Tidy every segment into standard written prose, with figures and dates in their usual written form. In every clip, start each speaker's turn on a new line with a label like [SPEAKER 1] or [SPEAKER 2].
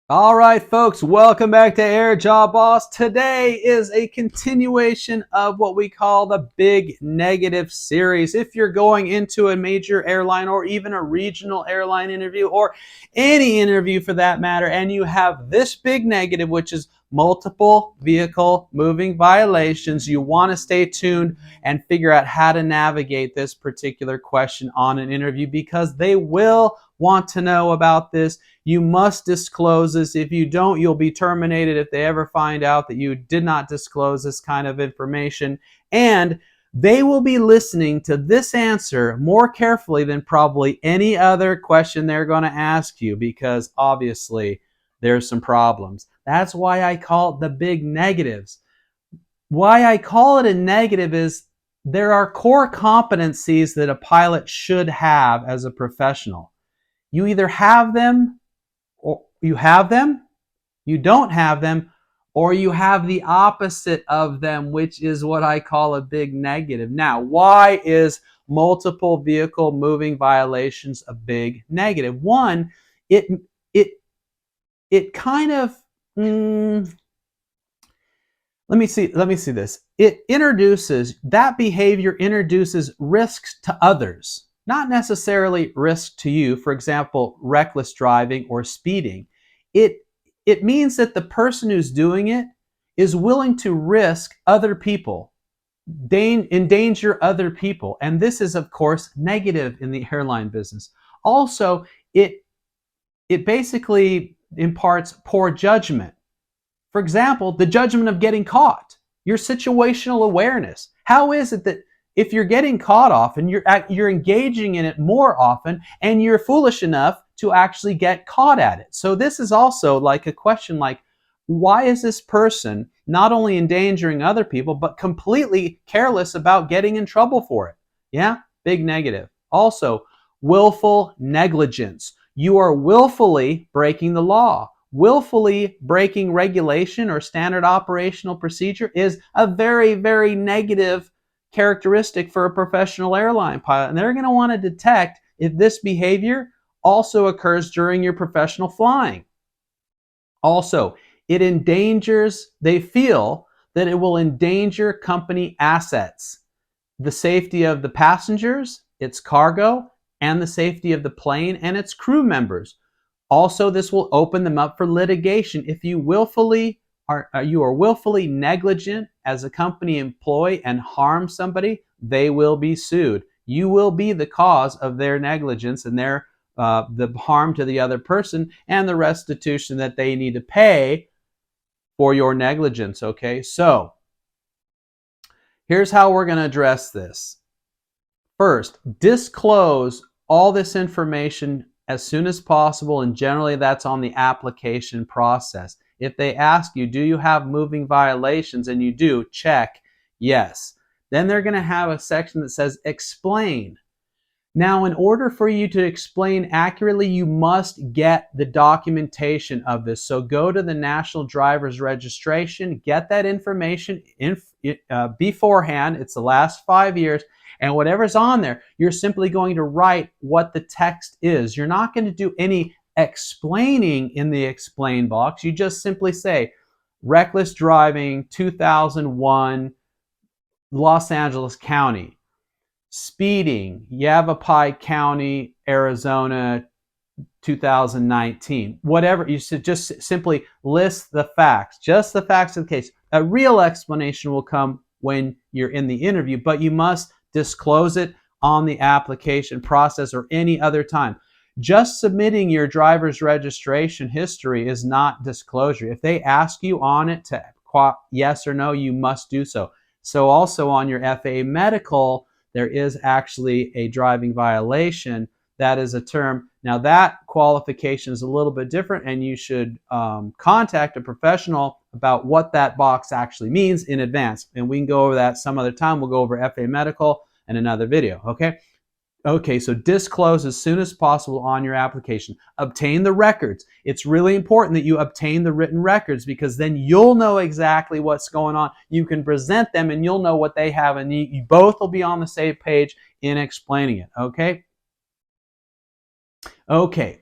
[SPEAKER 1] All right, folks, welcome back to Air Job Boss. Today is a continuation of what we call the Big Negative series. If you're going into a major airline or even a regional airline interview or any interview for that matter, and you have this big negative, which is multiple vehicle moving violations, you want to stay tuned and figure out how to navigate this particular question on an interview because they will want to know about this. You must disclose this. If you don't, you'll be terminated if they ever find out that you did not disclose this kind of information. And they will be listening to this answer more carefully than probably any other question they're going to ask you because obviously there's some problems. That's why I call it the big negatives. Why I call it a negative is there are core competencies that a pilot should have as a professional. You either have them or you don't have them, or you have the opposite of them, which is what I call a big negative. Now, why is multiple vehicle moving violations a big negative? One, it it it kind of let me see this. That behavior introduces risks to others, not necessarily risk to you. For example, reckless driving or speeding. It means that the person who's doing it is willing to risk other people, endanger other people, and this is of course negative in the airline business. Also, it basically imparts poor judgment. For example, the judgment of getting caught, your situational awareness. How is it that if you're getting caught often, you're engaging in it more often, and you're foolish enough to actually get caught at it? So this is also like a question like, why is this person not only endangering other people, but completely careless about getting in trouble for it? Yeah, big negative. Also, willful negligence. You are willfully breaking the law. Willfully breaking regulation or standard operational procedure is a very, very negative characteristic for a professional airline pilot. And they're going to want to detect if this behavior also occurs during your professional flying. Also, they feel that it will endanger company assets, the safety of the passengers, its cargo, and the safety of the plane and its crew members. Also, this will open them up for litigation. If you are willfully negligent as a company employee and harm somebody, they will be sued. You will be the cause of their negligence and the harm to the other person and the restitution that they need to pay for your negligence. Okay, so here's how we're going to address this. First, disclose all this information as soon as possible, and generally that's on the application process. If they ask you, do you have moving violations, and you do, check yes. Then they're going to have a section that says explain. Now, in order for you to explain accurately, you must get the documentation of this. So go to the National Driver's Registration, get that information beforehand. It's the last 5 years. And whatever's on there, you're simply going to write what the text is. You're not going to do any explaining in the explain box. You just simply say, reckless driving, 2001, Los Angeles County. Speeding, Yavapai County, Arizona, 2019. Whatever, you should just simply list the facts, just the facts of the case. A real explanation will come when you're in the interview, but you must disclose it on the application process or any other time. Just submitting your driver's registration history is not disclosure. If they ask you on it to yes or no, you must do so. So also on your FAA medical, there is actually a driving violation. That is a term. Now that qualification is a little bit different, and you should contact a professional about what that box actually means in advance. And we can go over that some other time. We'll go over FAA medical in another video, okay? Okay, so disclose as soon as possible on your application. Obtain the records. It's really important that you obtain the written records because then you'll know exactly what's going on. You can present them and you'll know what they have, and you both will be on the same page in explaining it, okay? Okay.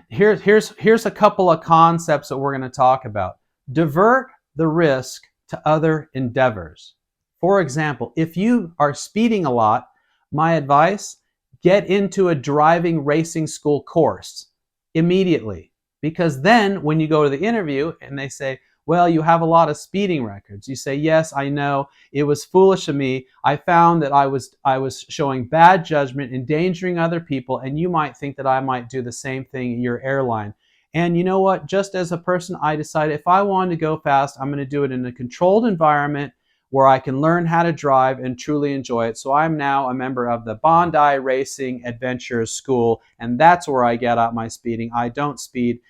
[SPEAKER 1] Here's a couple of concepts that we're going to talk about. Divert the risk to other endeavors. For example, if you are speeding a lot, my advice, get into a driving racing school course immediately. Because then when you go to the interview and they say, well, you have a lot of speeding records, you say, yes, I know. It was foolish of me. I found that I was showing bad judgment, endangering other people, and you might think that I might do the same thing at your airline. And you know what? Just as a person, I decided if I wanted to go fast, I'm going to do it in a controlled environment where I can learn how to drive and truly enjoy it. So I'm now a member of the Bondi Racing Adventures School, and that's where I get out my speeding. I don't speed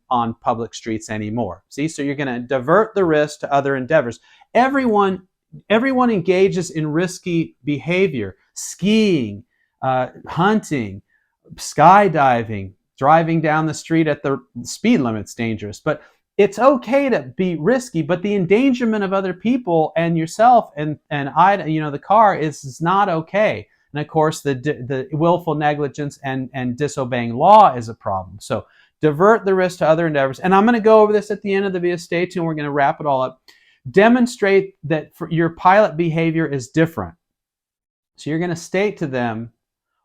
[SPEAKER 1] on public streets anymore. See, so you're going to divert the risk to other endeavors. Everyone engages in risky behavior: skiing, hunting, skydiving, driving down the street at the speed limit's dangerous. But it's okay to be risky, but the endangerment of other people and yourself and the car is not okay. And of course, the willful negligence and disobeying law is a problem. So divert the risk to other endeavors. And I'm going to go over this at the end of the video. Stay tuned. We're going to wrap it all up. Demonstrate that your pilot behavior is different. So you're going to state to them,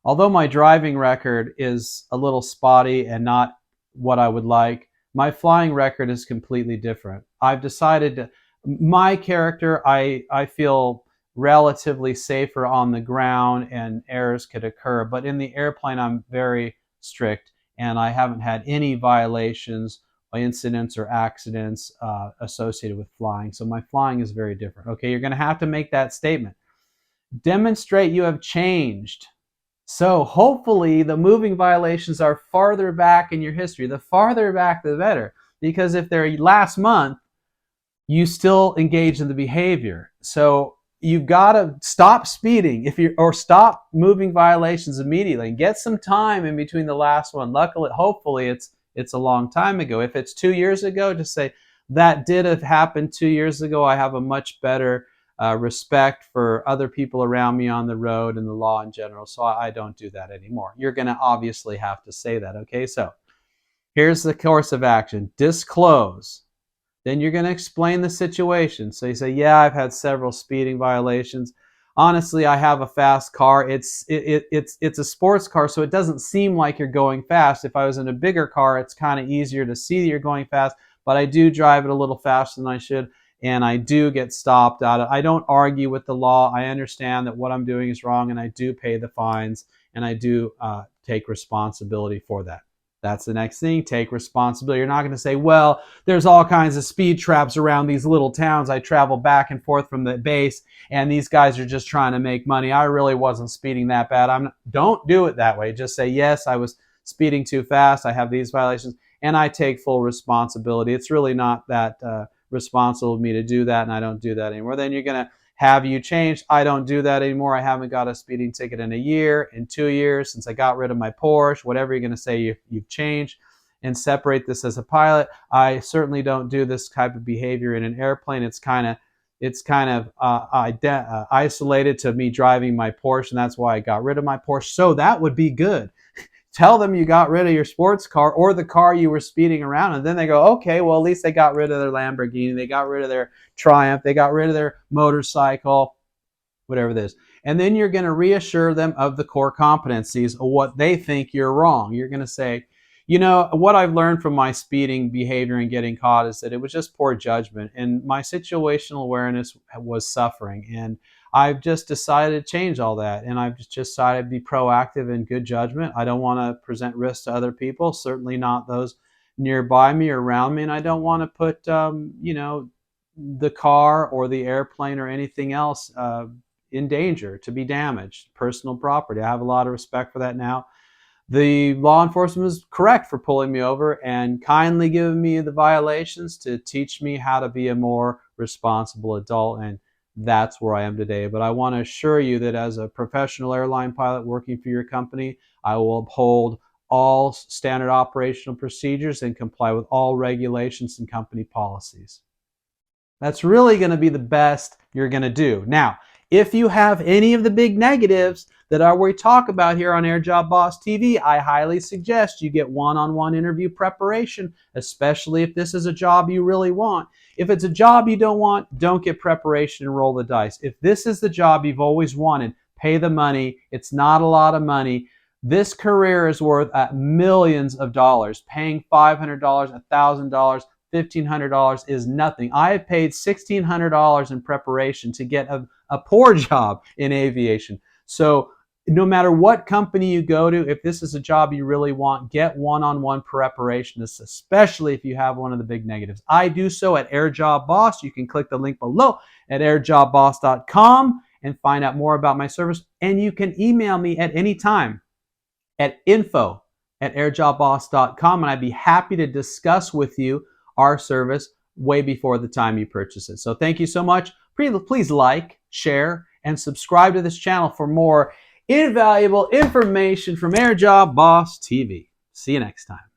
[SPEAKER 1] although my driving record is a little spotty and not what I would like, my flying record is completely different. I've decided my character, I feel relatively safer on the ground and errors could occur, but in the airplane I'm very strict and I haven't had any violations, incidents, or accidents associated with flying. So my flying is very different. Okay, you're going to have to make that statement. Demonstrate you have changed. So hopefully the moving violations are farther back in your history. The farther back, the better. Because if they're last month, you still engage in the behavior. So you've got to stop speeding or stop moving violations immediately. Get some time in between the last one. Luckily, hopefully it's a long time ago. If it's 2 years ago, just say, that did have happened 2 years ago. I have a much better respect for other people around me on the road and the law in general, so I don't do that anymore. You're going to obviously have to say that, okay? So here's the course of action. Disclose. Then you're going to explain the situation. So you say, yeah, I've had several speeding violations. Honestly, I have a fast car. It's a sports car, so it doesn't seem like you're going fast. If I was in a bigger car, it's kind of easier to see that you're going fast, but I do drive it a little faster than I should. And I do get stopped out. I don't argue with the law. I understand that what I'm doing is wrong, and I do pay the fines, and I do take responsibility for that. That's the next thing. Take responsibility. You're not going to say, well, there's all kinds of speed traps around these little towns. I travel back and forth from the base, and these guys are just trying to make money. I really wasn't speeding that bad. Don't do it that way. Just say, yes, I was speeding too fast. I have these violations, and I take full responsibility. It's really not that responsible of me to do that, and I don't do that anymore. Then you're going to have you changed. I don't do that anymore. I haven't got a speeding ticket in a year, in 2 years, since I got rid of my Porsche. Whatever you're going to say, you've changed. And separate this as a pilot. I certainly don't do this type of behavior in an airplane. It's kind of isolated to me driving my Porsche, and that's why I got rid of my Porsche. So that would be good. Tell them you got rid of your sports car or the car you were speeding around, and then they go, okay, well, at least they got rid of their Lamborghini, they got rid of their Triumph, they got rid of their motorcycle, whatever it is. And then you're going to reassure them of the core competencies of what they think you're wrong. You're going to say, you know, what I've learned from my speeding behavior and getting caught is that it was just poor judgment, and my situational awareness was suffering, and I've just decided to change all that, and I've just decided to be proactive in good judgment. I don't want to present risk to other people, certainly not those nearby me or around me, and I don't want to put, the car or the airplane or anything else in danger to be damaged, personal property. I have a lot of respect for that now. The law enforcement was correct for pulling me over and kindly giving me the violations to teach me how to be a more responsible adult, and that's where I am today. But I want to assure you that as a professional airline pilot working for your company, I will uphold all standard operational procedures and comply with all regulations and company policies. That's really going to be the best you're going to do. Now, if you have any of the big negatives that we talk about here on Air Job Boss TV, I highly suggest you get one-on-one interview preparation, especially if this is a job you really want. If it's a job you don't want, don't get preparation and roll the dice. If this is the job you've always wanted, pay the money. It's not a lot of money. This career is worth millions of dollars. Paying $500, $1,000, $1,500 is nothing. I have paid $1,600 in preparation to get a poor job in aviation. So no matter what company you go to, if this is a job you really want, get one-on-one preparation, especially if you have one of the big negatives. I do so at Air Job Boss. You can click the link below at airjobboss.com and find out more about my service. And you can email me at any time at info@airjobboss.com, and I'd be happy to discuss with you our service way before the time you purchase it. So thank you so much. Please like, share, and subscribe to this channel for more invaluable information from Air Job Boss TV. See you next time.